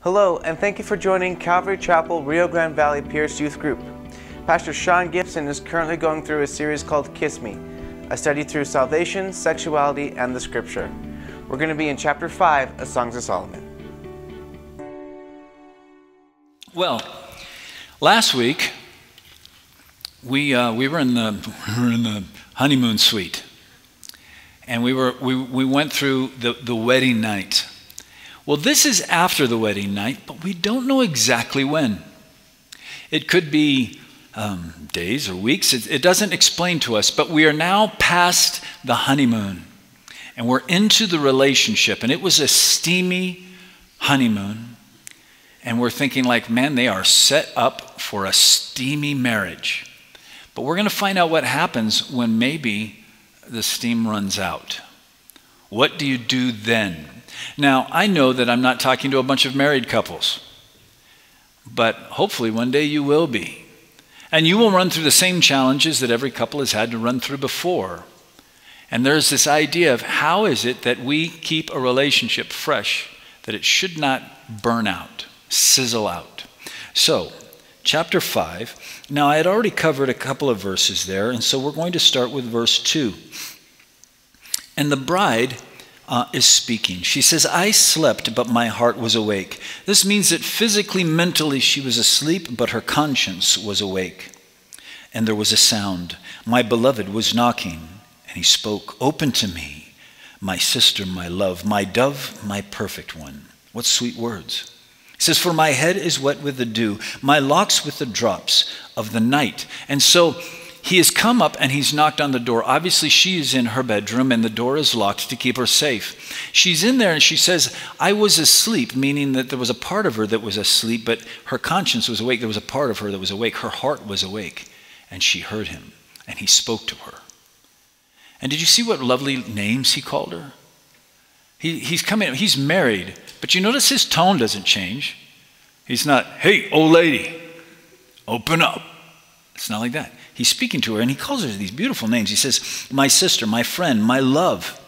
Hello, and thank you for joining Calvary Chapel Rio Grande Valley Pierce Youth Group. Pastor Shaun Gibson is currently going through a series called Kiss Me, a study through salvation, sexuality, and the Scripture. We're going to be in chapter 5 of Songs of Solomon. Well, last week we were in the honeymoon suite, and we went through the wedding night. Well, this is after the wedding night, but we don't know exactly when. It could be days or weeks. It doesn't explain to us, but we are now past the honeymoon, and we're into the relationship, and it was a steamy honeymoon, and we're thinking like, man, they are set up for a steamy marriage. But we're going to find out what happens when maybe the steam runs out. What do you do then? Now, I know that I'm not talking to a bunch of married couples, but hopefully one day you will be. And you will run through the same challenges that every couple has had to run through before. And there's this idea of how is it that we keep a relationship fresh, that it should not burn out, sizzle out. So, chapter 5. Now, I had already covered a couple of verses there, and so we're going to start with verse 2. And the bride is speaking. She says, I slept, but my heart was awake. This means that physically, mentally, she was asleep, but her conscience was awake. And there was a sound. My beloved was knocking, and he spoke, open to me, my sister, my love, my dove, my perfect one. What sweet words. He says, for my head is wet with the dew, my locks with the drops of the night. And so he has come up and he's knocked on the door. Obviously, she is in her bedroom and the door is locked to keep her safe. She's in there and she says, I was asleep, meaning that there was a part of her that was asleep, but her conscience was awake. There was a part of her that was awake. Her heart was awake. And she heard him and he spoke to her. And did you see what lovely names he called her? He's coming, he's married, but you notice his tone doesn't change. He's not, hey, old lady, open up. It's not like that. He's speaking to her and he calls her these beautiful names. He says, my sister, my friend, my love,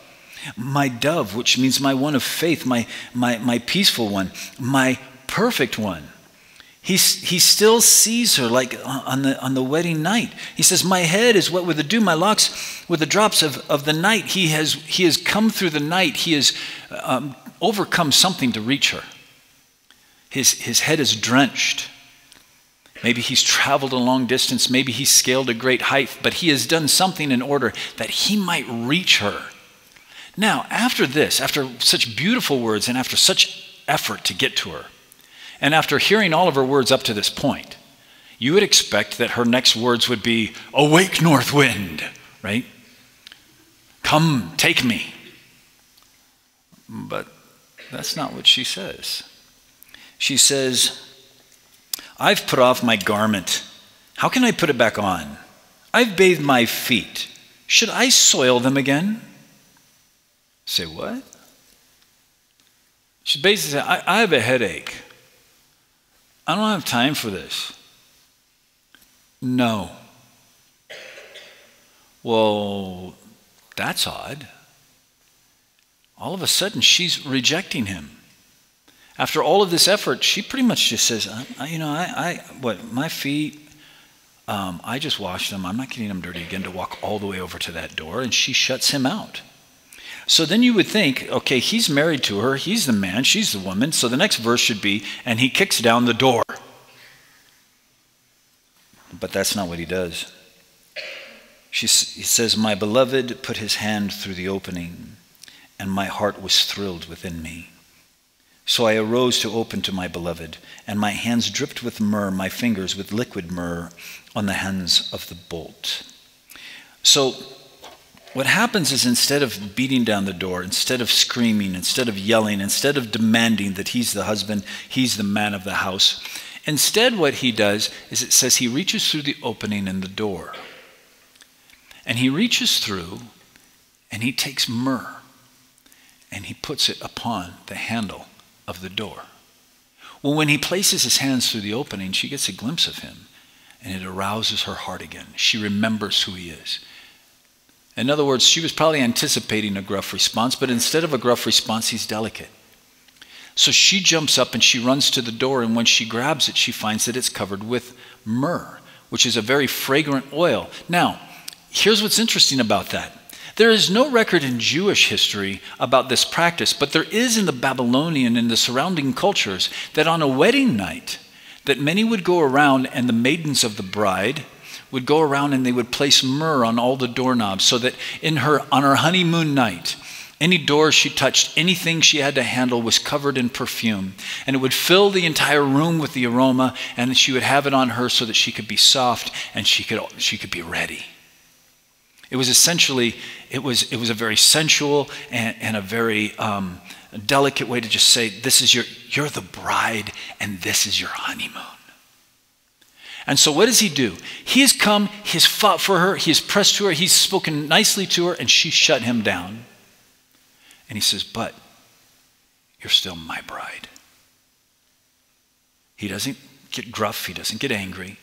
my dove, which means my one of faith, my peaceful one, my perfect one. He still sees her like on the wedding night. He says, my head is wet with the dew, my locks with the drops of the night. He has come through the night. He has overcome something to reach her. His head is drenched. Maybe he's traveled a long distance. Maybe he's scaled a great height, but he has done something in order that he might reach her. Now, after this, after such beautiful words and after such effort to get to her, and after hearing all of her words up to this point, you would expect that her next words would be, awake, north wind, right? Come, take me. But that's not what she says. She says, I've put off my garment. How can I put it back on? I've bathed my feet. Should I soil them again? Say what? She basically said, I have a headache. I don't have time for this. No. Well, that's odd. All of a sudden, she's rejecting him. After all of this effort, she pretty much just says, my feet, I just washed them. I'm not getting them dirty again to walk all the way over to that door. And she shuts him out. So then you would think, okay, he's married to her. He's the man. She's the woman. So the next verse should be, and he kicks down the door. But that's not what he does. He says, my beloved put his hand through the opening, and my heart was thrilled within me. So I arose to open to my beloved, and my hands dripped with myrrh, my fingers with liquid myrrh on the hands of the bolt. So what happens is instead of beating down the door, instead of screaming, instead of yelling, instead of demanding that he's the husband, he's the man of the house, instead what he does is it says he reaches through the opening in the door. And he reaches through and he takes myrrh and he puts it upon the handle of the door. Well, when he places his hands through the opening, she gets a glimpse of him and it arouses her heart again. She remembers who he is. In other words, she was probably anticipating a gruff response, but instead of a gruff response, he's delicate. So she jumps up and she runs to the door, and when she grabs it, she finds that it's covered with myrrh, which is a very fragrant oil. Now, here's what's interesting about that. There is no record in Jewish history about this practice, but there is in the Babylonian and the surrounding cultures that on a wedding night, that many would go around, and the maidens of the bride would go around and they would place myrrh on all the doorknobs, so that on her honeymoon night, any door she touched, anything she had to handle was covered in perfume. And it would fill the entire room with the aroma, and she would have it on her so that she could be soft and she could be ready. It was essentially, it was a very sensual and a very delicate way to just say, this is you're the bride and this is your honeymoon. And so what does he do? He has come, he has fought for her, he has pressed to her, he's spoken nicely to her, and she shut him down. And he says, but you're still my bride. He doesn't get gruff, he doesn't get angry.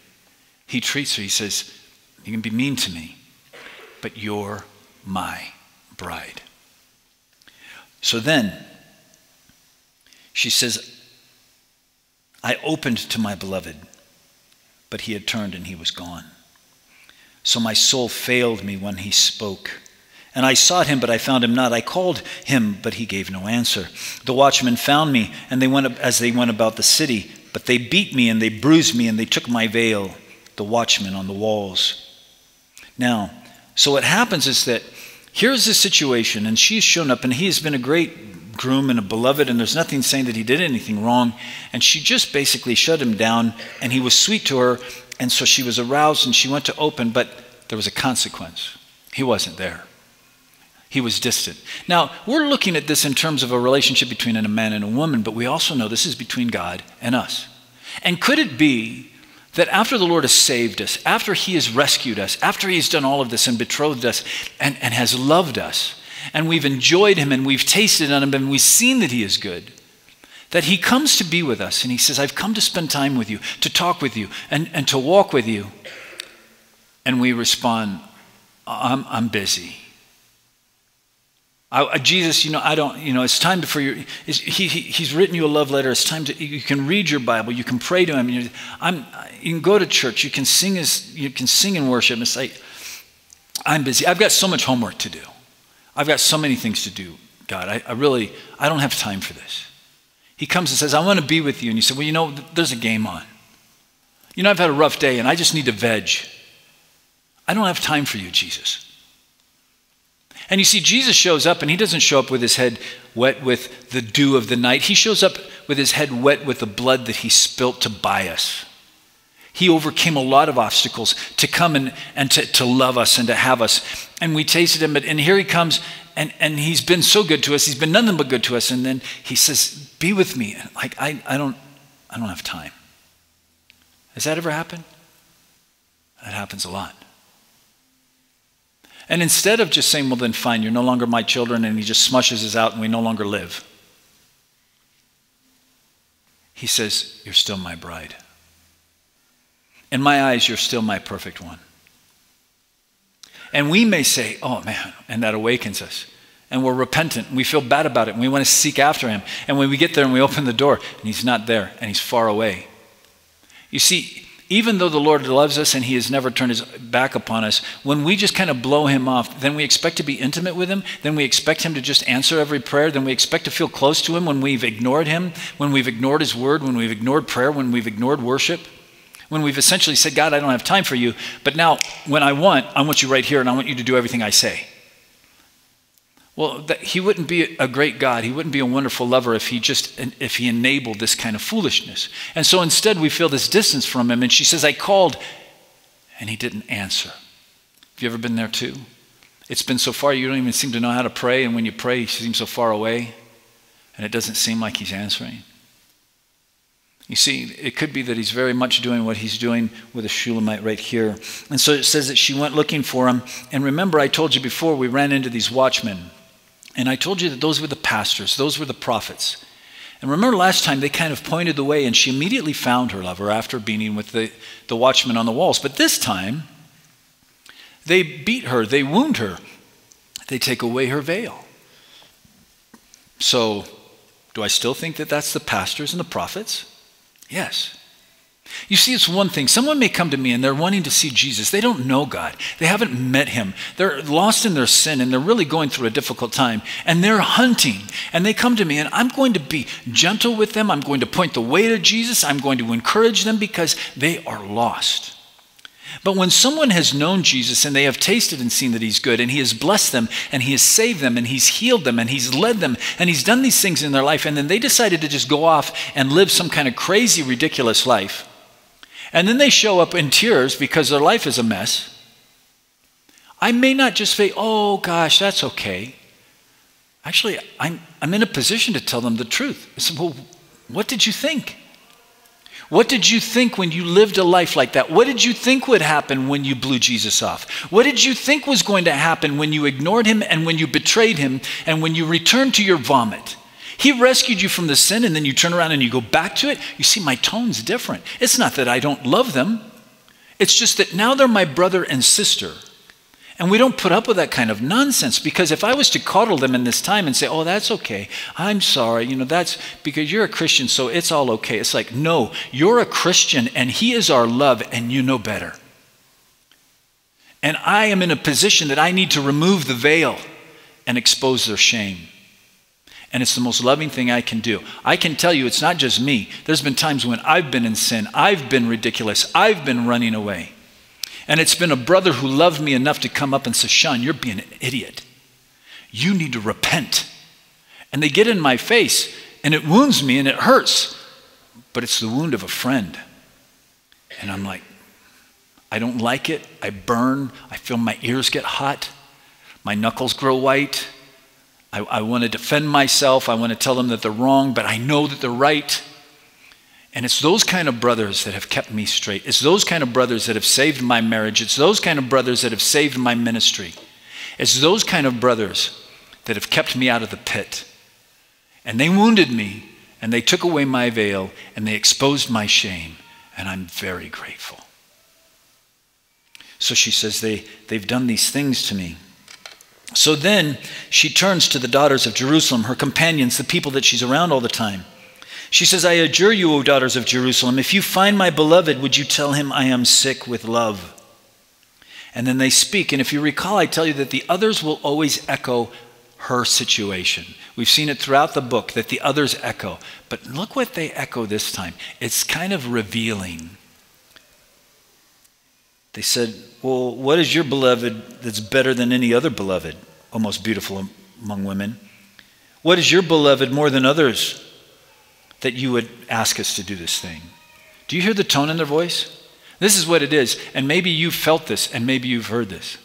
He treats her, he says, you can be mean to me, but you're my bride. So then, she says, I opened to my beloved, but he had turned and he was gone. So my soul failed me when he spoke. And I sought him, but I found him not. I called him, but he gave no answer. The watchmen found me, and they went about the city, but they beat me and they bruised me and they took my veil, the watchmen on the walls. Now, so what happens is that here's the situation, and she's shown up, and he has been a great groom and a beloved, and there's nothing saying that he did anything wrong, and she just basically shut him down, and he was sweet to her, and so she was aroused and she went to open, but there was a consequence. He wasn't there. He was distant. Now, we're looking at this in terms of a relationship between a man and a woman, but we also know this is between God and us. And could it be that after the Lord has saved us, after he has rescued us, after he's done all of this and betrothed us and has loved us, and we've enjoyed him and we've tasted on him and we've seen that he is good, that he comes to be with us and he says, I've come to spend time with you, to talk with you, and to walk with you. And we respond, I'm busy. Jesus, it's time for you. He's written you a love letter. It's time you can read your Bible. You can pray to him. You can go to church. You can sing in worship. It's like, I'm busy. I've got so much homework to do. I've got so many things to do, God. I don't have time for this. He comes and says, I want to be with you. And you say, well, there's a game on. I've had a rough day and I just need to veg. I don't have time for you, Jesus. And you see, Jesus shows up, and he doesn't show up with his head wet with the dew of the night. He shows up with his head wet with the blood that he spilt to buy us. He overcame a lot of obstacles to come and to love us and to have us. And we tasted him, and here he comes, and he's been so good to us. He's been nothing but good to us. And then he says, be with me. Like, I don't have time. Has that ever happened? That happens a lot. And instead of just saying, well, then fine, you're no longer my children, and he just smushes us out and we no longer live, he says, you're still my bride. In my eyes, you're still my perfect one. And we may say, oh man, and that awakens us. And we're repentant, and we feel bad about it, and we want to seek after him. And when we get there and we open the door, and he's not there, and he's far away. You see, even though the Lord loves us and he has never turned his back upon us, when we just kind of blow him off, then we expect to be intimate with him, then we expect him to just answer every prayer, then we expect to feel close to him when we've ignored him, when we've ignored his word, when we've ignored prayer, when we've ignored worship, when we've essentially said, God, I don't have time for you, but now when I want you right here, and I want you to do everything I say. Well, he wouldn't be a great God. He wouldn't be a wonderful lover if he enabled this kind of foolishness. And so instead we feel this distance from him. And she says, I called, and he didn't answer. Have you ever been there too? It's been so far you don't even seem to know how to pray. And when you pray, he seems so far away. And it doesn't seem like he's answering. You see, it could be that he's very much doing what he's doing with a Shulamite right here. And so it says that she went looking for him. And remember, I told you before, we ran into these watchmen. And I told you that those were the pastors, those were the prophets. And remember last time they kind of pointed the way, and she immediately found her lover after being with the watchmen on the walls. But this time, they beat her, they wound her, they take away her veil. So Do I still think that that's the pastors and the prophets? Yes. You see, it's one thing. Someone may come to me and they're wanting to see Jesus. They don't know God. They haven't met him. They're lost in their sin and they're really going through a difficult time. And they're hunting. And they come to me and I'm going to be gentle with them. I'm going to point the way to Jesus. I'm going to encourage them because they are lost. But when someone has known Jesus and they have tasted and seen that he's good and he has blessed them and he has saved them and he's healed them and he's led them and he's done these things in their life, and then they decided to just go off and live some kind of crazy, ridiculous life, and then they show up in tears because their life is a mess, I may not just say, oh gosh, that's okay. Actually, I'm in a position to tell them the truth. I said, well, what did you think? What did you think when you lived a life like that? What did you think would happen when you blew Jesus off? What did you think was going to happen when you ignored him and when you betrayed him and when you returned to your vomit? He rescued you from the sin and then you turn around and you go back to it. You see, my tone's different. It's not that I don't love them. It's just that now they're my brother and sister. And we don't put up with that kind of nonsense, because if I was to coddle them in this time and say, oh, that's okay, I'm sorry, that's because you're a Christian, so it's all okay. It's like, no, you're a Christian and he is our love and you know better. And I am in a position that I need to remove the veil and expose their shame. And it's the most loving thing I can do. I can tell you it's not just me. There's been times when I've been in sin, I've been ridiculous, I've been running away. And it's been a brother who loved me enough to come up and say, Shaun, you're being an idiot. You need to repent. And they get in my face and it wounds me and it hurts. But it's the wound of a friend. And I'm like, I don't like it. I burn. I feel my ears get hot. My knuckles grow white. I want to defend myself. I want to tell them that they're wrong, but I know that they're right. And it's those kind of brothers that have kept me straight. It's those kind of brothers that have saved my marriage. It's those kind of brothers that have saved my ministry. It's those kind of brothers that have kept me out of the pit. And they wounded me, and they took away my veil, and they exposed my shame, and I'm very grateful. So she says, they've done these things to me. So then she turns to the daughters of Jerusalem, her companions, the people that she's around all the time. She says, I adjure you, O daughters of Jerusalem, if you find my beloved, would you tell him I am sick with love? And then they speak. And if you recall, I tell you that the others will always echo her situation. We've seen it throughout the book that the others echo. But look what they echo this time. It's kind of revealing. They said, well, what is your beloved that's better than any other beloved? O most beautiful among women. What is your beloved more than others that you would ask us to do this thing? Do you hear the tone in their voice? This is what it is. And maybe you've felt this and maybe you've heard this.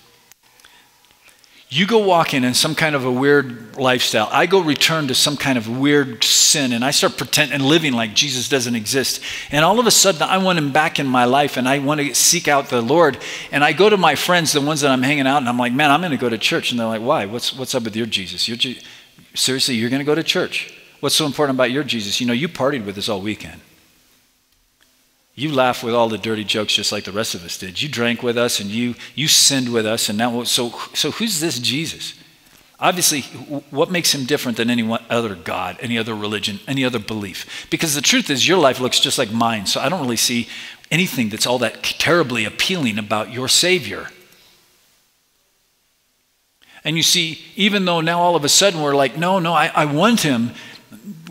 You go walking in some kind of a weird lifestyle. I go return to some kind of weird sin and I start pretending and living like Jesus doesn't exist. And all of a sudden I want him back in my life and I want to seek out the Lord. And I go to my friends, the ones that I'm hanging out, and I'm like, man, I'm going to go to church. And they're like, why? What's up with your Jesus? Seriously, you're going to go to church? What's so important about your Jesus? You partied with us all weekend. You laughed with all the dirty jokes just like the rest of us did. You drank with us and you sinned with us. And now, so who's this Jesus? Obviously, what makes him different than any other God, any other religion, any other belief? Because the truth is your life looks just like mine. So I don't really see anything that's all that terribly appealing about your Savior. And you see, even though now all of a sudden we're like, no, I want him.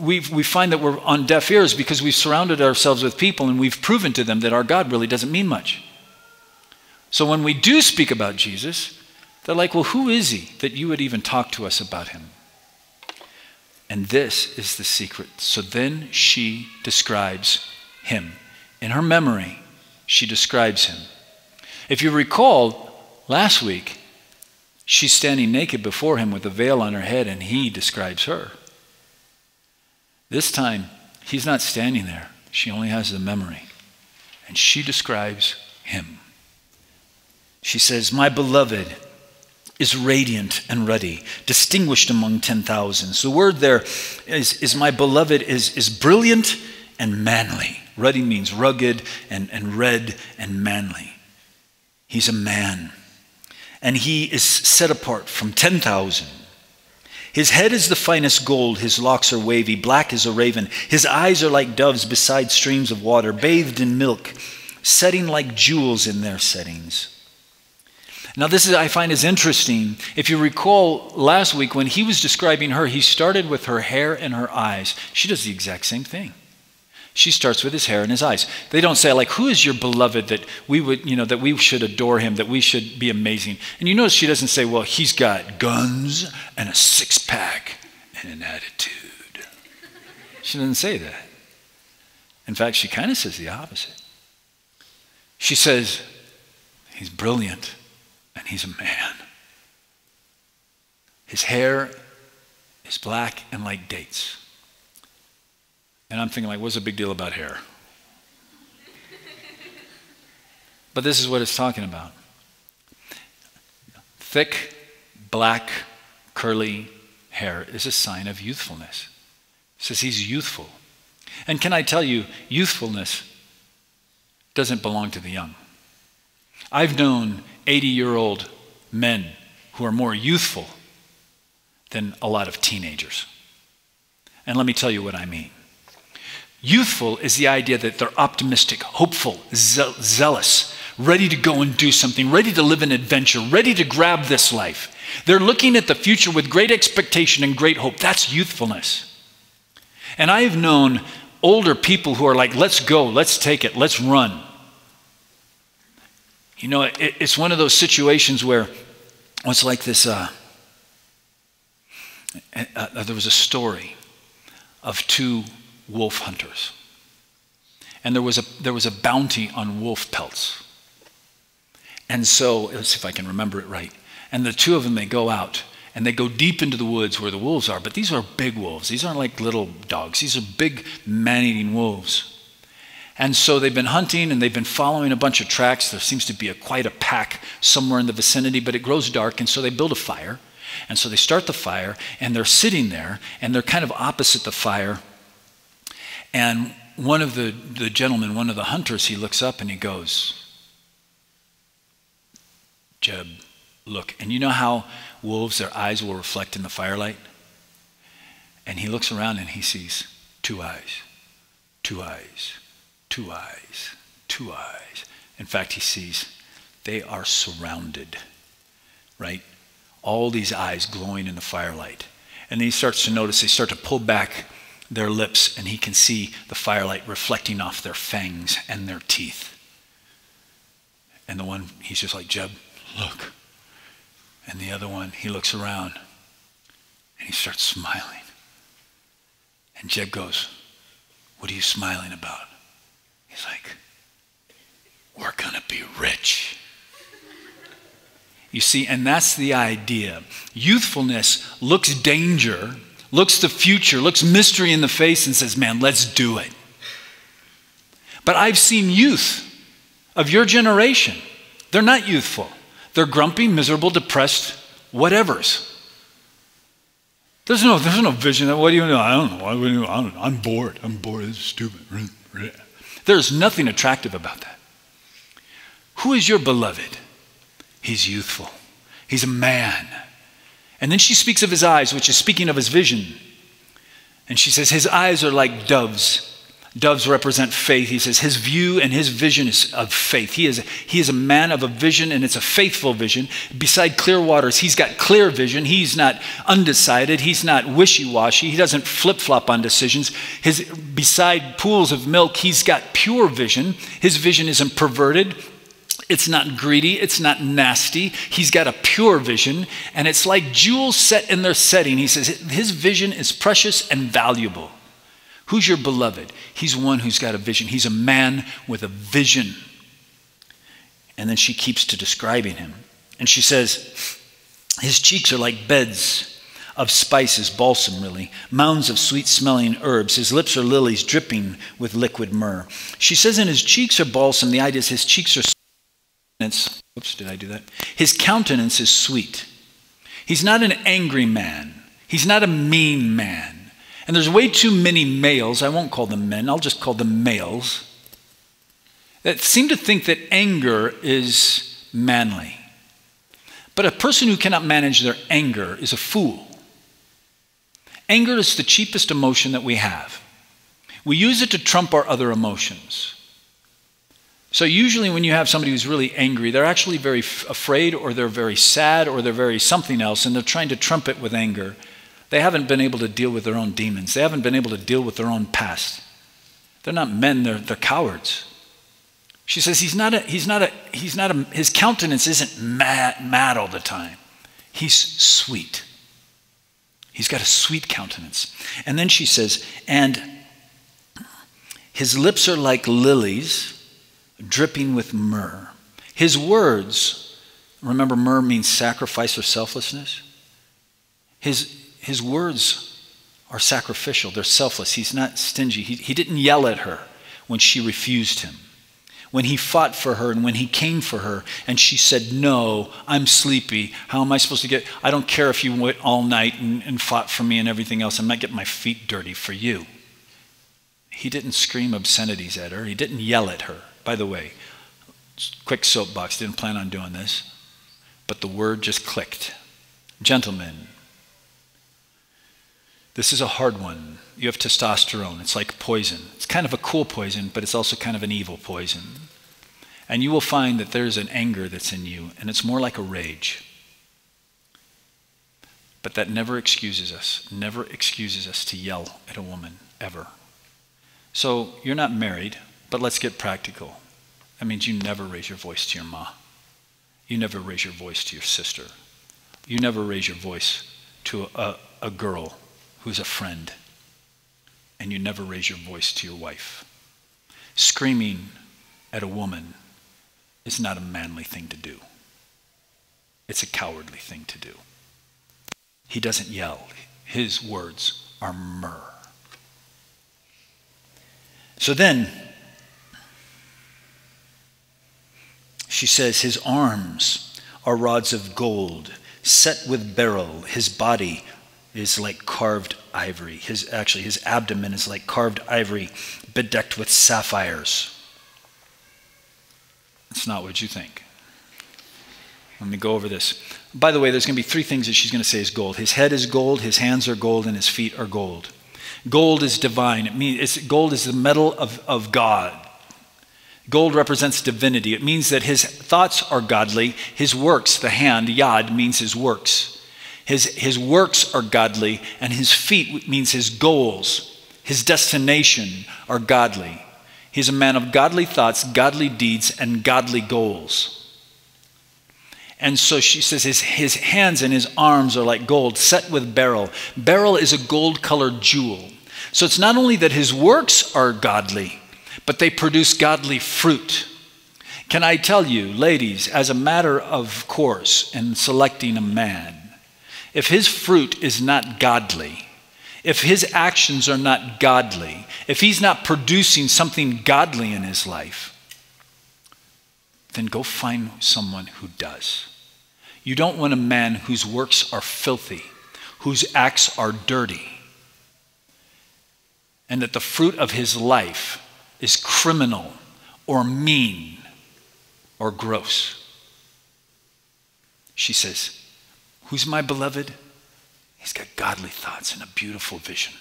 We find that we're on deaf ears because we've surrounded ourselves with people and we've proven to them that our God really doesn't mean much. So when we do speak about Jesus, they're like, well, who is he that you would even talk to us about him? And this is the secret. So then she describes him. In her memory, she describes him. If you recall, last week, she's standing naked before him with a veil on her head and he describes her. This time, he's not standing there. She only has the memory. And she describes him. She says, my beloved is radiant and ruddy, distinguished among 10,000s. The word there is my beloved is brilliant and manly. Ruddy means rugged and red and manly. He's a man. And he is set apart from 10,000. His head is the finest gold, his locks are wavy, black as a raven. His eyes are like doves beside streams of water, bathed in milk, setting like jewels in their settings. Now this is, I find, is interesting. If you recall last week when he was describing her, he started with her hair and her eyes. She does the exact same thing. She starts with his hair and his eyes. They don't say, like, who is your beloved that we would, that we should adore him, that we should be amazing. And you notice she doesn't say, well, he's got guns and a six-pack and an attitude. She doesn't say that. In fact, she kind of says the opposite. She says, he's brilliant and he's a man. His hair is black and like dates. And I'm thinking, like, what's the big deal about hair? But this is what it's talking about. Thick, black, curly hair is a sign of youthfulness. It says he's youthful. And can I tell you, youthfulness doesn't belong to the young. I've known 80-year-old men who are more youthful than a lot of teenagers. And let me tell you what I mean. Youthful is the idea that they're optimistic, hopeful, zealous, ready to go and do something, ready to live an adventure, ready to grab this life. They're looking at the future with great expectation and great hope. That's youthfulness. And I have known older people who are like, let's go, let's take it, let's run. It's one of those situations where it's like this, there was a story of two wolf hunters. And there was a bounty on wolf pelts. And so, let's see if I can remember it right. And the two of them, they go out and they go deep into the woods where the wolves are. But these are big wolves. These aren't like little dogs. These are big man-eating wolves. And so they've been hunting and they've been following a bunch of tracks. There seems to be quite a pack somewhere in the vicinity, but it grows dark. And so they build a fire. And so they start the fire and they're sitting there and they're kind of opposite the fire. And one of the gentlemen, one of the hunters, he looks up and he goes, Jeb, look. And you know how wolves, their eyes will reflect in the firelight? And he looks around and he sees two eyes, two eyes, two eyes, two eyes. In fact, he sees they are surrounded, right? All these eyes glowing in the firelight. And then he starts to notice, they start to pull back their lips, and he can see the firelight reflecting off their fangs and their teeth. And the one, he's just like, Jeb, look. And the other one, he looks around, and he starts smiling. And Jeb goes, what are you smiling about? He's like, we're gonna be rich. You see, and that's the idea. Youthfulness looks danger, looks the future, looks mystery in the face and says, man, let's do it. But I've seen youth of your generation. They're not youthful. They're grumpy, miserable, depressed, whatevers. There's no vision. What do you know? I don't know. I'm bored. It's stupid. There's nothing attractive about that. Who is your beloved? He's youthful. He's a man. And then she speaks of his eyes, which is speaking of his vision. And she says, his eyes are like doves. Doves represent faith. He says his view and his vision is of faith. He is a man of a vision, and it's a faithful vision. Beside clear waters, he's got clear vision. He's not undecided. He's not wishy-washy. He doesn't flip-flop on decisions. Beside pools of milk, he's got pure vision. His vision isn't perverted. It's not greedy. It's not nasty. He's got a pure vision, and it's like jewels set in their setting. He says his vision is precious and valuable. Who's your beloved? He's one who's got a vision. He's a man with a vision. And then she keeps to describing him. And she says, his cheeks are like beds of spices, balsam really, mounds of sweet-smelling herbs. His lips are lilies dripping with liquid myrrh. She says in his cheeks are balsam. The idea is his cheeks are sweet. Oops, did I do that? His countenance is sweet. He's not an angry man. He's not a mean man. And there's way too many males, I won't call them men, I'll just call them males, that seem to think that anger is manly. But a person who cannot manage their anger is a fool. Anger is the cheapest emotion that we have. We use it to trump our other emotions. So usually when you have somebody who's really angry, they're actually very afraid, or they're very sad, or they're very something else, and they're trying to trump it with anger. They haven't been able to deal with their own demons. They haven't been able to deal with their own past. They're not men, they're cowards. She says his countenance isn't mad all the time. He's sweet. He's got a sweet countenance. And then she says, and his lips are like lilies, dripping with myrrh. His words, remember myrrh means sacrifice or selflessness? His words are sacrificial. They're selfless. He's not stingy. He didn't yell at her when she refused him. When he fought for her and when he came for her and she said, no, I'm sleepy. How am I supposed to I don't care if you went all night and fought for me and everything else. I'm not getting my feet dirty for you. He didn't scream obscenities at her. He didn't yell at her. By the way, quick soapbox, didn't plan on doing this, but the word just clicked. Gentlemen, this is a hard one. You have testosterone. It's like poison. It's kind of a cool poison, but it's also kind of an evil poison. And you will find that there's an anger that's in you, and it's more like a rage. But that never excuses us to yell at a woman, ever. So you're not married, but let's get practical. That means you never raise your voice to your ma. You never raise your voice to your sister. You never raise your voice to a girl who's a friend. And you never raise your voice to your wife. Screaming at a woman is not a manly thing to do. It's a cowardly thing to do. He doesn't yell. His words are myrrh. So then, she says, his arms are rods of gold, set with beryl. His body is like carved ivory. His abdomen is like carved ivory, bedecked with sapphires. That's not what you think. Let me go over this. By the way, there's going to be three things that she's going to say is gold. His head is gold, his hands are gold, and his feet are gold. Gold is divine. Gold is the metal of God. Gold represents divinity. It means that his thoughts are godly. His works, the hand, yad, means his works. His works are godly, and his feet means his goals, his destination are godly. He's a man of godly thoughts, godly deeds, and godly goals. And so she says his hands and his arms are like gold, set with beryl. Beryl is a gold-colored jewel. So it's not only that his works are godly, but they produce godly fruit. Can I tell you, ladies, as a matter of course in selecting a man, if his fruit is not godly, if his actions are not godly, if he's not producing something godly in his life, then go find someone who does. You don't want a man whose works are filthy, whose acts are dirty, and that the fruit of his life is criminal or mean or gross. She says, who's my beloved? He's got godly thoughts and a beautiful vision.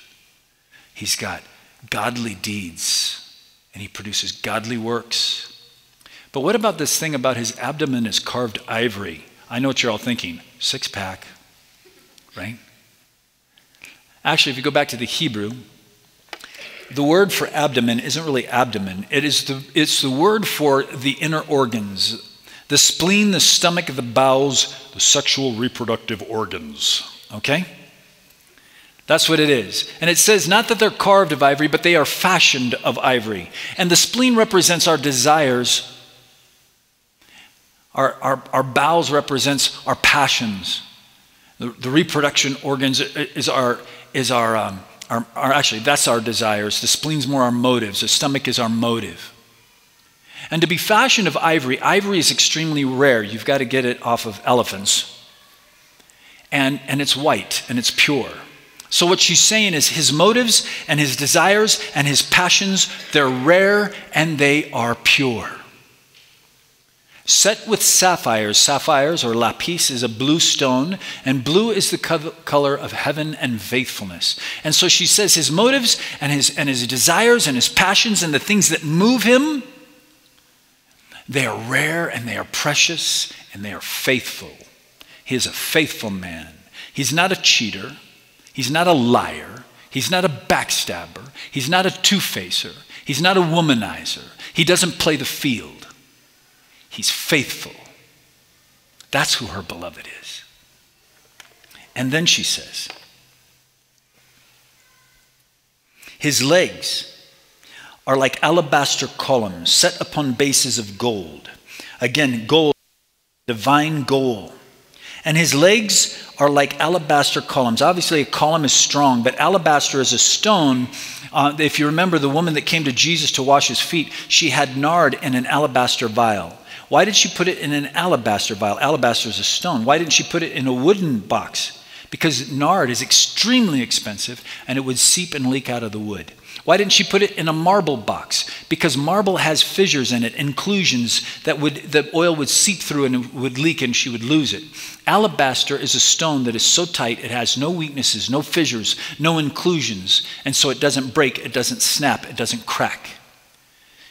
He's got godly deeds, and he produces godly works. But what about this thing about his abdomen is carved ivory? I know what you're all thinking. Six-pack, right? Actually, if you go back to the Hebrew, the word for abdomen isn't really abdomen. It's the word for the inner organs. The spleen, the stomach, the bowels, the sexual reproductive organs. Okay? That's what it is. And it says not that they're carved of ivory, but they are fashioned of ivory. And the spleen represents our desires. Our bowels represents our passions. The reproduction organs actually, that's our desires. The spleen's more our motives. The stomach is our motive. And to be fashioned of ivory, ivory is extremely rare. You've got to get it off of elephants. And it's white and it's pure. So what she's saying is his motives and his desires and his passions, they're rare and they are pure. set with sapphires. Sapphires, or lapis, is a blue stone, and blue is the color of heaven and faithfulness. And so she says his motives and his desires and his passions and the things that move him, they are rare and they are precious and they are faithful. He is a faithful man. He's not a cheater. He's not a liar. He's not a backstabber. He's not a two-facer. He's not a womanizer. He doesn't play the field. He's faithful. That's who her beloved is. And then she says, his legs are like alabaster columns set upon bases of gold. Again, gold, divine gold. And his legs are like alabaster columns. Obviously, a column is strong, but alabaster is a stone. If you remember the woman that came to Jesus to wash his feet, she had nard in an alabaster vial. Why did she put it in an alabaster vial? Alabaster is a stone. Why didn't she put it in a wooden box? Because nard is extremely expensive and it would seep and leak out of the wood. Why didn't she put it in a marble box? Because marble has fissures in it, inclusions that the oil would seep through and it would leak and she would lose it. Alabaster is a stone that is so tight, it has no weaknesses, no fissures, no inclusions, and so it doesn't break, it doesn't snap, it doesn't crack.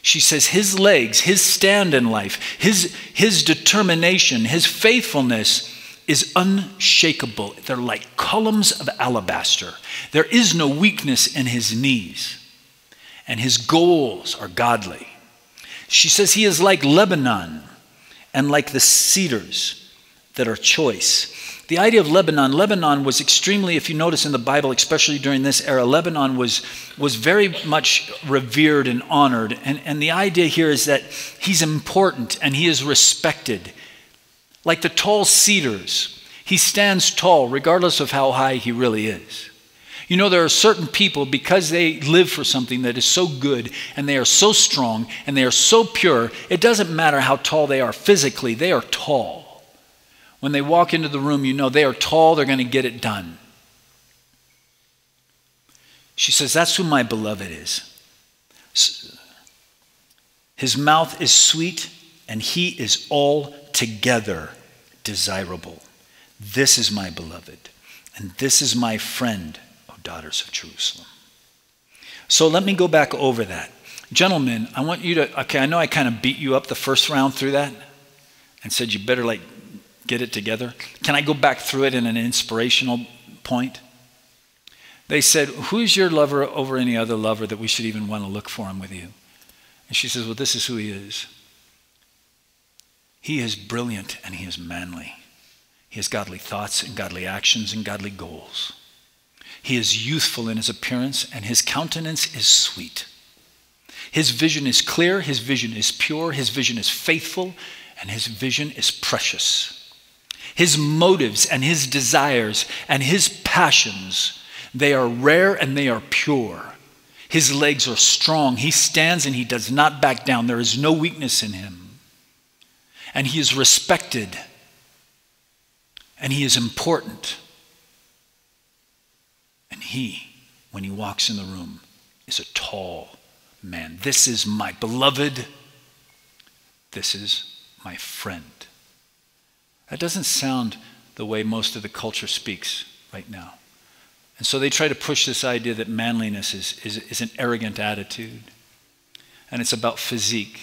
She says his legs, his stand in life, his determination, his faithfulness is unshakable. They're like columns of alabaster. There is no weakness in his knees. And his goals are godly. She says he is like Lebanon and like the cedars that are choice. The idea of Lebanon was extremely, if you notice in the Bible, especially during this era, Lebanon was very much revered and honored. And the idea here is that he's important and he is respected. Like the tall cedars, he stands tall regardless of how high he really is. You know, there are certain people, because they live for something that is so good and they are so strong and they are so pure, it doesn't matter how tall they are physically, they are tall. When they walk into the room, you know they are tall, they're going to get it done. She says, that's who my beloved is. His mouth is sweet and he is altogether desirable. This is my beloved and this is my friend, O daughters of Jerusalem. So let me go back over that. Gentlemen, I want you to, okay, I know I kind of beat you up the first round through that and said you better get it together. Can I go back through it in an inspirational point? They said, who's your lover over any other lover that we should even want to look for him with you? And she says, well, this is who he is. He is brilliant and he is manly. He has godly thoughts and godly actions and godly goals. He is youthful in his appearance and his countenance is sweet. His vision is clear, his vision is pure, his vision is faithful, and his vision is precious. His motives and his desires and his passions, they are rare and they are pure. His legs are strong. He stands and he does not back down. There is no weakness in him. And he is respected. And he is important. And he, when he walks in the room, is a tall man. This is my beloved. This is my friend. That doesn't sound the way most of the culture speaks right now. And so they try to push this idea that manliness is an arrogant attitude. And it's about physique.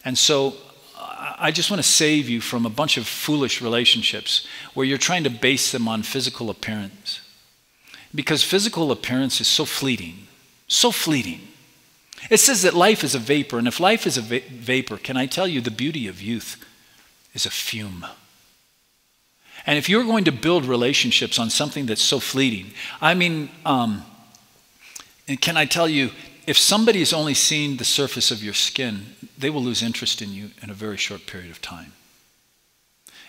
And so I just want to save you from a bunch of foolish relationships where you're trying to base them on physical appearance. Because physical appearance is so fleeting. So fleeting. It says that life is a vapor. And if life is a vapor, can I tell you the beauty of youth is a fume. And if you're going to build relationships on something that's so fleeting, I mean, and can I tell you, if somebody has only seen the surface of your skin, they will lose interest in you in a very short period of time.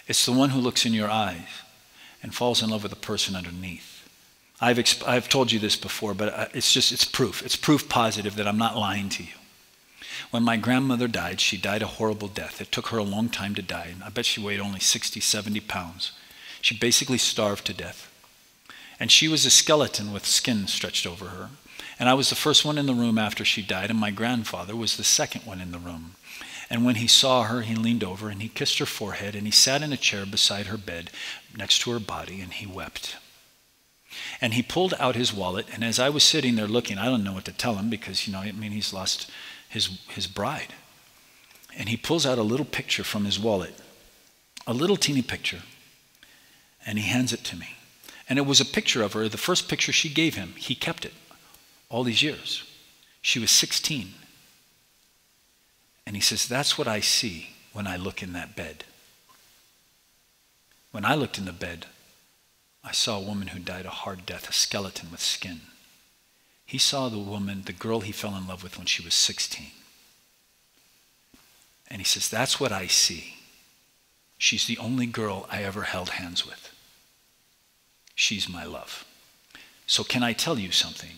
It's the one who looks in your eyes and falls in love with the person underneath. I've told you this before, but it's proof. It's proof positive that I'm not lying to you. When my grandmother died, she died a horrible death. It took her a long time to die. I bet she weighed only 60, 70 pounds. She basically starved to death. And she was a skeleton with skin stretched over her. And I was the first one in the room after she died, and my grandfather was the second one in the room. And when he saw her, he leaned over and he kissed her forehead, and he sat in a chair beside her bed next to her body, and he wept. And he pulled out his wallet, and as I was sitting there looking, I don't know what to tell him because, he's lost his bride. And he pulls out a little picture from his wallet, a little teeny picture, and he hands it to me. And it was a picture of her, the first picture she gave him. He kept it all these years. She was 16. And he says, that's what I see when I look in that bed. When I looked in the bed, I saw a woman who died a hard death, a skeleton with skin. He saw the woman, the girl he fell in love with when she was 16. And he says, that's what I see. She's the only girl I ever held hands with. She's my love. So can I tell you something?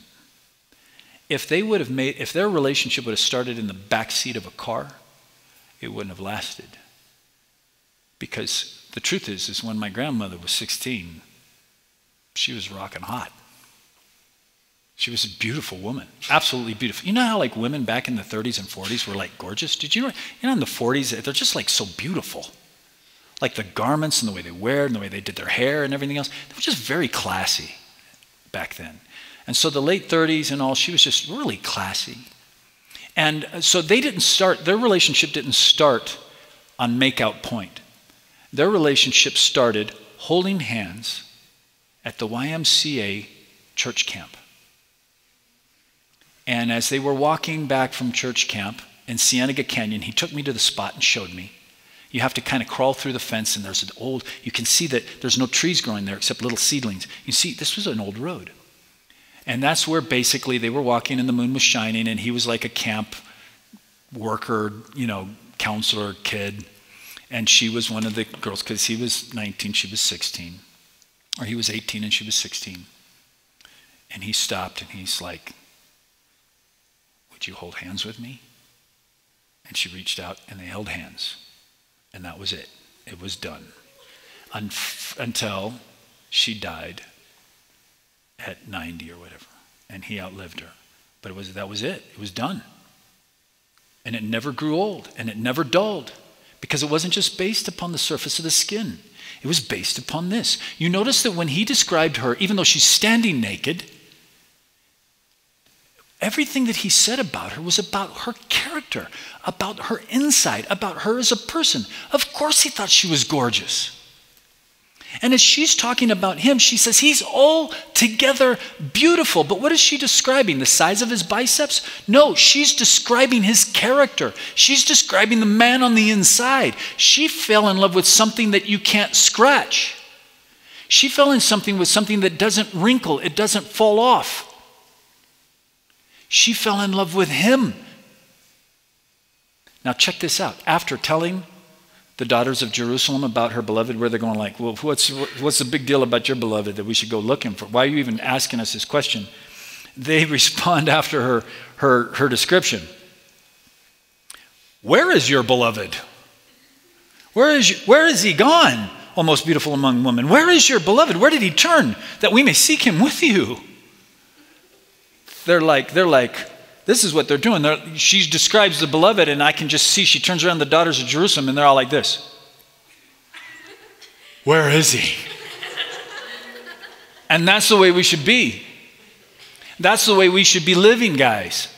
If their relationship would have started in the back seat of a car, it wouldn't have lasted. Because the truth is when my grandmother was 16, she was rocking hot. She was a beautiful woman, absolutely beautiful. You know how like women back in the 30s and 40s were like gorgeous? Did you know in the 40s, they're just like so beautiful. Like the garments and the way they wear and the way they did their hair and everything else. They were just very classy back then. And so the late 30s and all, she was just really classy. And so their relationship didn't start on make-out point. Their relationship started holding hands at the YMCA church camp. And as they were walking back from church camp in Cienega Canyon, he took me to the spot and showed me. You have to kind of crawl through the fence, and you can see that there's no trees growing there except little seedlings. You see, this was an old road. And that's where basically they were walking and the moon was shining, and he was like a camp worker, counselor kid. And she was one of the girls, because he was 19, she was 16. Or he was 18 and she was 16. And he stopped and he's like, would you hold hands with me? And she reached out and they held hands. And that was it. It was done. Until she died at 90 or whatever. And he outlived her. But that was it. It was done. And it never grew old. And it never dulled. Because it wasn't just based upon the surface of the skin. It was based upon this. You notice that when he described her, even though she's standing naked, everything that he said about her was about her character, about her insight, about her as a person. Of course he thought she was gorgeous. And as she's talking about him, she says he's altogether beautiful. But what is she describing? The size of his biceps? No, she's describing his character. She's describing the man on the inside. She fell in love with something that you can't scratch. She fell in with something that doesn't wrinkle. It doesn't fall off. She fell in love with him. Now check this out. After telling the daughters of Jerusalem about her beloved, where they're going like, well, what's the big deal about your beloved that we should go looking for? Why are you even asking us this question? They respond after her description. Where is your beloved? Where is he gone, O most beautiful among women? Where is your beloved? Where did he turn that we may seek him with you? They're like, this is what they're doing. She describes the beloved, and I can just see, she turns around the daughters of Jerusalem, and they're all like this. Where is he? And that's the way we should be. That's the way we should be living, guys.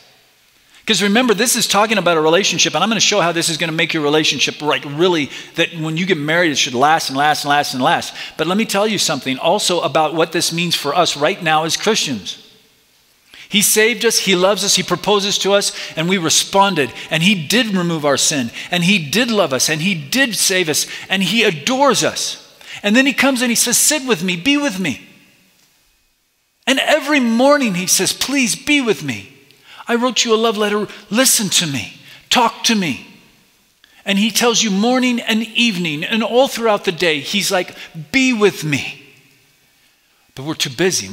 Because remember, this is talking about a relationship, and I'm going to show how this is going to make your relationship like really, that when you get married, it should last and last and last and last. But let me tell you something also about what this means for us right now as Christians. He saved us, he loves us, he proposes to us, and we responded. And he did remove our sin, and he did love us, and he did save us, and he adores us. And then he comes and he says, sit with me, be with me. And every morning he says, please be with me. I wrote you a love letter, listen to me, talk to me. And he tells you morning and evening and all throughout the day, he's like, be with me. But we're too busy,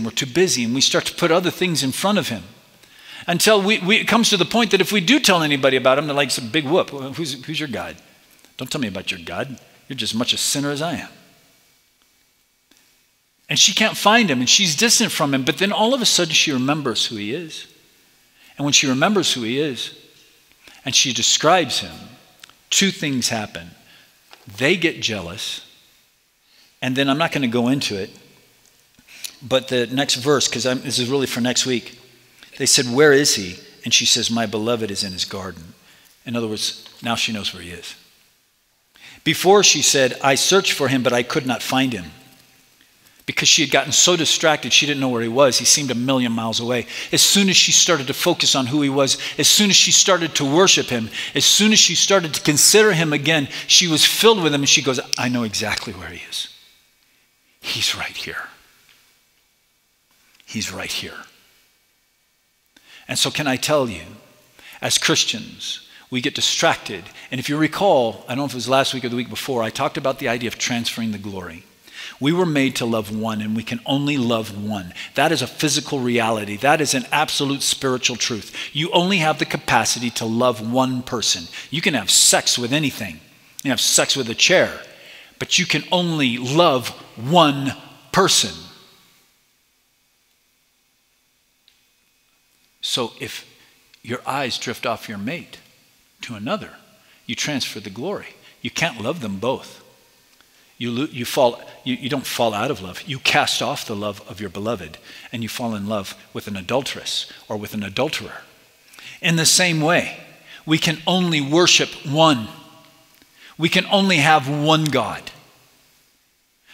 and we start to put other things in front of him. Until it comes to the point that if we do tell anybody about him, they're like, some big whoop. Who's your God? Don't tell me about your God. You're just as much a sinner as I am. And she can't find him, and she's distant from him. But then all of a sudden she remembers who he is. And when she remembers who he is, and she describes him, two things happen. They get jealous, and then I'm not going to go into it, but the next verse, because this is really for next week, they said, "Where is he?" And she says, "My beloved is in his garden." In other words, now she knows where he is. Before she said, "I searched for him, but I could not find him." Because she had gotten so distracted, she didn't know where he was. He seemed a million miles away. As soon as she started to focus on who he was, as soon as she started to worship him, as soon as she started to consider him again, she was filled with him, and she goes, "I know exactly where he is. He's right here. He's right here." And so can I tell you, as Christians, we get distracted. And if you recall, I don't know if it was last week or the week before, I talked about the idea of transferring the glory. We were made to love one, and we can only love one. That is a physical reality. That is an absolute spiritual truth. You only have the capacity to love one person. You can have sex with anything. You can have sex with a chair, but you can only love one person. So if your eyes drift off your mate to another, you transfer the glory. You can't love them both. You don't fall out of love. You cast off the love of your beloved, and you fall in love with an adulteress or with an adulterer. In the same way, we can only worship one. We can only have one God.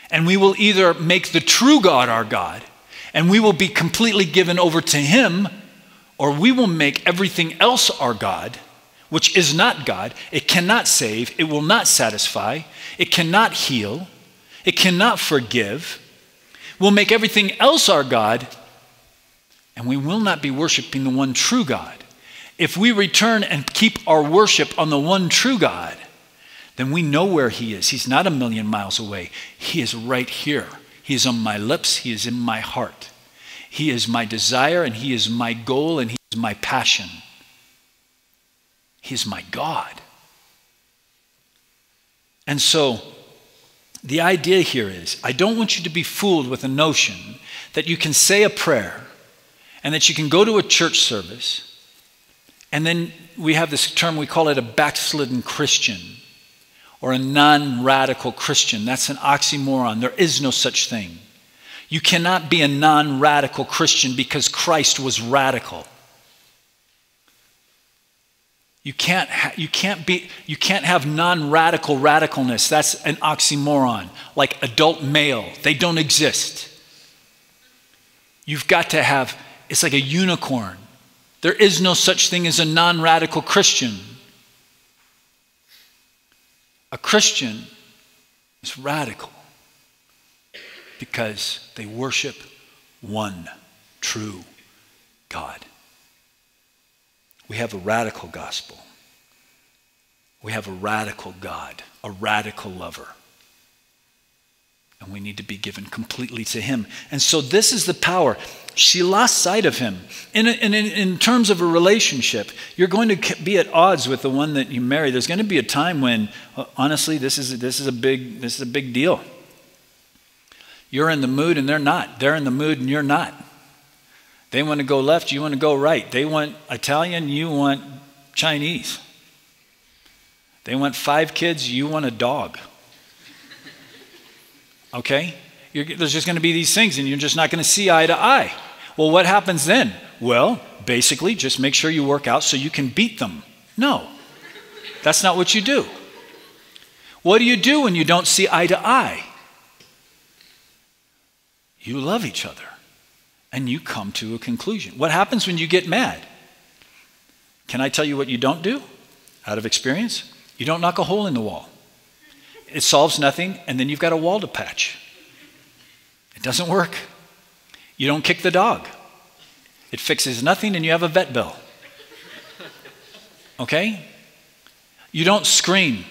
And we will either make the true God our God, and we will be completely given over to him, or we will make everything else our God, which is not God. It cannot save. It will not satisfy. It cannot heal. It cannot forgive. We'll make everything else our God, and we will not be worshiping the one true God. If we return and keep our worship on the one true God, then we know where he is. He's not a million miles away. He is right here. He is on my lips. He is in my heart. He is my desire, and he is my goal, and he is my passion. He is my God. And so the idea here is, I don't want you to be fooled with a notion that you can say a prayer and that you can go to a church service, and then we have this term, we call it a backslidden Christian or a non-radical Christian. That's an oxymoron. There is no such thing. You cannot be a non-radical Christian because Christ was radical. You can't have non-radical radicalness. That's an oxymoron. Like adult male, they don't exist. You've got to have, it's like a unicorn. There is no such thing as a non-radical Christian. A Christian is radical because they worship one true God. We have a radical gospel. We have a radical God, a radical lover. And we need to be given completely to him. And so this is the power. She lost sight of him. In terms of a relationship, you're going to be at odds with the one that you marry. There's going to be a time when, honestly, this is a big deal. You're in the mood and they're not. They're in the mood and you're not. They want to go left, you want to go right. They want Italian, you want Chinese. They want 5 kids, you want a dog. Okay? There's just going to be these things, and you're just not going to see eye to eye. Well, what happens then? Well, basically, just make sure you work out so you can beat them. No, that's not what you do. What do you do when you don't see eye to eye? You love each other, and you come to a conclusion. What happens when you get mad? Can I tell you what you don't do out of experience? You don't knock a hole in the wall. It solves nothing, and then you've got a wall to patch. It doesn't work. You don't kick the dog. It fixes nothing, and you have a vet bill. Okay? You don't scream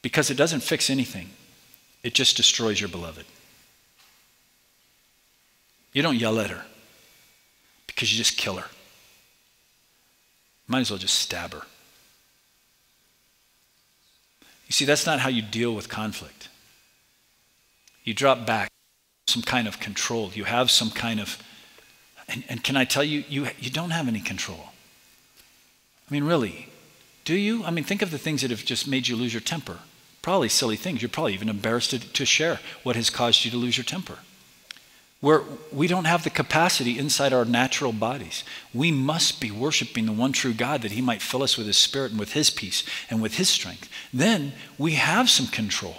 because it doesn't fix anything. It just destroys your beloved. You don't yell at her because you just kill her. Might as well just stab her. You see, that's not how you deal with conflict. You drop back some kind of control. You have some kind of, and can I tell you, you don't have any control. I mean, really, Do you? I mean, think of the things that have just made you lose your temper. Probably silly things. You're probably even embarrassed to share what has caused you to lose your temper. We don't have the capacity inside our natural bodies. We must be worshiping the one true God that he might fill us with his Spirit and with his peace and with his strength. Then we have some control.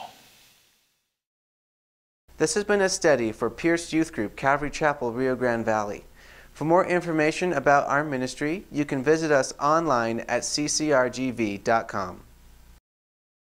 This has been a study for Pierce Youth Group, Calvary Chapel, Rio Grande Valley. For more information about our ministry, you can visit us online at ccrgv.com.